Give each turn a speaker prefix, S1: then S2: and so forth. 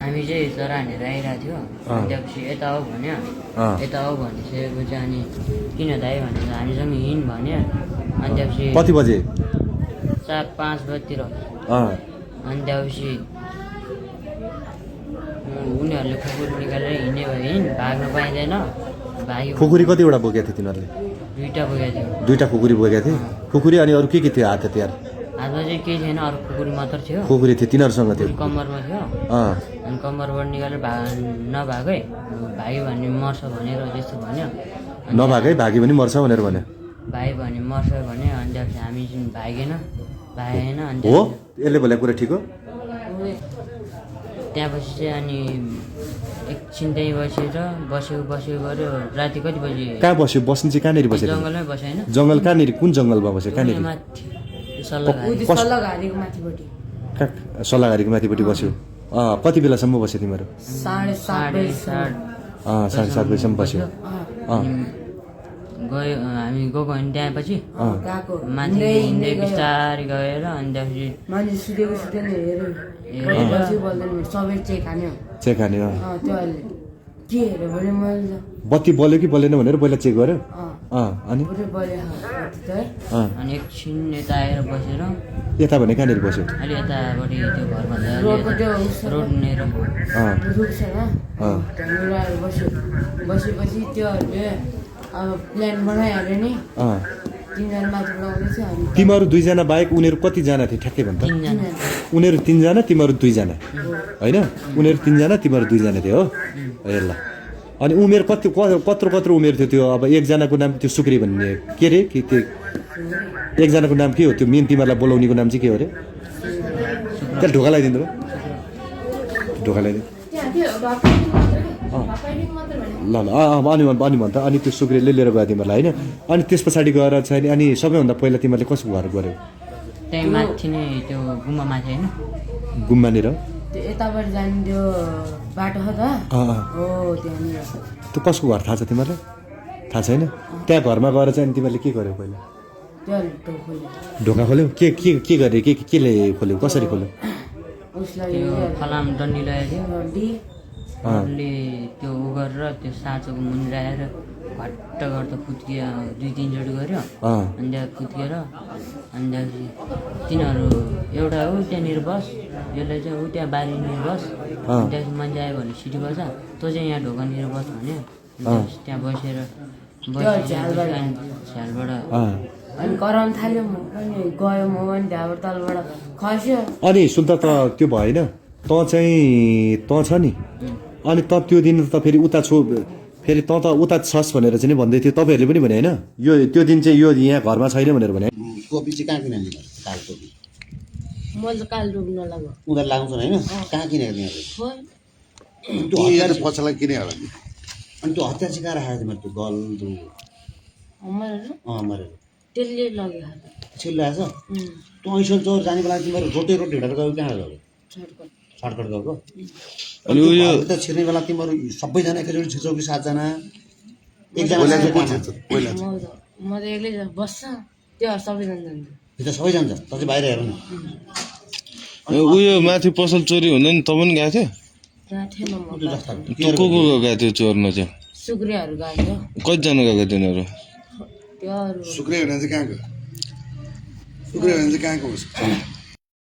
S1: हामी चाहिँ चरा हानेर आइरहेको थियो अनि त्यसपछि यता हो भन्यो यता हो भनिसकेको चाहिँ अनि किन दाइ भनेर हामीसँग हिँड भन्यो अनि त्यसपछि
S2: कति बजे
S1: 4-5 बजीतिर अनि त्यसपछि उनीहरूले कुकुर निकालेर हिँड्ने भयो हिँड भाग्न पाइँदैन भाग्यो
S2: खुकुरी कतिवटा बोकेको थियो तिनीहरूले
S1: 2टा बोकेको थियो
S2: 2टा खुकुरी बोकेको थिए खुकुरी अनि अरू के थियो हात हतियार
S1: हातमा चाहिँ केही छैन अरू खुकुरी मात्र थियो
S2: खुकुरी थियो तिनीहरूसँग थियो
S1: कम्मरमा थियो अनि कम्मरबाट निकालेर नभागै भाग्यो भने मर्छ भनेर त्यस्तो भन्यो
S2: नभागै भाग्यो भने मर्छ भनेर भन्यो
S1: भाइ भने मर्छ भन्यो अनि त्यसपछि हामी भागेन अनि
S2: हो यसले बोलेको कुरा ठिक हो
S1: त्यहाँपछि चाहिँ अनि एकछिन त्यहीँ बसेको गऱ्यो राति कति बजी
S2: कहाँ बस्यो बस्नु चाहिँ कहाँनिर बस्यो
S1: जङ्गलमै बस्यो होइन
S2: जङ्गल कहाँनिर कुन जङ्गलमा बस्यो कहाँनिर सल्लाहघारीको माथिपट्टि बस्यो कति बेलासम्म बस्यो तिमीहरू 7:30 बजीसम्म बस्यो
S1: गयो हामी गएको होइन त्यहाँपछि माथि हिँड्दै बिस्तारै गएर अनि
S2: चेक हान्यो बत्ती बल्यो कि बलेन भनेर पहिला चेक गर्यो अनि
S1: एकछिन यता आएर बसेर
S2: यता भने कहाँनिर बस्यो
S1: अलि यतापट्टि त्यो घरमा रोडनेर
S3: बसेपछि त्योहरूले अब प्लान बनाइहाल्यो नि
S2: तिमीहरू 2जना बाहेक उनीहरू कतिजना थिए ठ्याक्कै भन्दा उनीहरू 3जना तिमीहरू 2जना होइन उनीहरू 3जना तिमीहरू 2जना थियो हो ए ल अनि उमेर कत्रो उमेर थियो त्यो अब एकजनाको नाम त्यो सुक्री भन्ने के रे कि त्यो एकजनाको नाम के हो त्यो मेन तिमीहरूलाई बोलाउनेको नाम चाहिँ के हो अरे त्यहाँ ढोका लगाइदिनु ढोका लगाइदिनु ल अनि भन्छ अनि त्यो सुक्रीले लिएर गयो तिमीहरूलाई होइन अनि त्यस पछाडि गएर चाहिँ अनि सबैभन्दा पहिला तिमीहरूले कसको घर गऱ्यौ
S1: त्यही माथि नै त्यो गुम्बा माथि होइन
S2: गुम्बानिर
S3: त्यो यताबाट जाने त्यो बाटो हो त हो त्यहाँनिर
S2: त्यो कसको घर थाहा छ तिमीहरूलाई थाहा छैन त्यहाँ घरमा गएर चाहिँ अनि तिमीहरूले के गर्यौ पहिला ढोका खोल्यौ के गरे केले खोल्यौ कसरी खोल्यौ
S1: फलाम डन्डी लगाएको थियो त्यो उ गरेर त्यो साँचोको मुनि राखेर घट्ट गर्दा फुत्कियो 2-3 चोटि गऱ्यो अनि त्यहाँ फुत्किएर अनि त्यहाँपछि तिनीहरू एउटा हो त्यहाँनिर बस यसलाई चाहिँ ऊ त्यहाँ बारीनिर बस अनि त्यहाँपछि मान्छे आयो भने सिटी बस्छ तँ चाहिँ यहाँ ढोकानिर बस भन्यो त्यहाँ बसेर झ्यालबाट
S3: अनि कराउनु थाल्यो अनि गयो म पनि त्यहाँबाट तलबाट खस्यो
S2: अनि सुन त त्यो भएन तँ छ नि अनि त त्यो दिन त फेरि उता फेरि त उता छस् भनेर चाहिँ भन्दै थियो तपाईँहरूले पनि भने होइन यो त्यो दिन चाहिँ यो यहाँ घरमा छैन भनेर भने
S4: कोपी चाहिँ कहाँ किनेको कालो कोपी
S3: मैले त कालो टोपी नलाग्यो
S4: उनीहरू लगाउँछन् होइन कहाँ किनेको तिमीहरूले त्यो पछिलाई किने होला नि अनि त्यो हतियार चाहिँ कहाँ राखेको तिमीहरू त्यो गल्दो मरेर
S3: त्यसले लग्यो
S4: छिल्लाएछ त्यो ऐसो चौर जाने बेला तिमीहरू रोटी हिँडेर गयो कहाँ गयो सर्टकट गएको अनि उयो त छिर्ने बेला तिमीहरू सबैजना एकैचोटि छिर्छौ कि 7जना एकजना
S3: म त एक्लै बस्छ त्यो सबैजना जान्छ
S4: त्यो सबै जान्छ त चाहिँ बाहिर हेर न
S5: उयो माथि पसल चोरी हुँदैन त पनि गएको थियो को गएको थियो चोर्न चाहिँ
S3: सुक्रियाहरू गएको
S5: कतिजना गएको तिनीहरू
S4: सुक्रिया भने चाहिँ कहाँको सुक्रिया भने चाहिँ कहाँको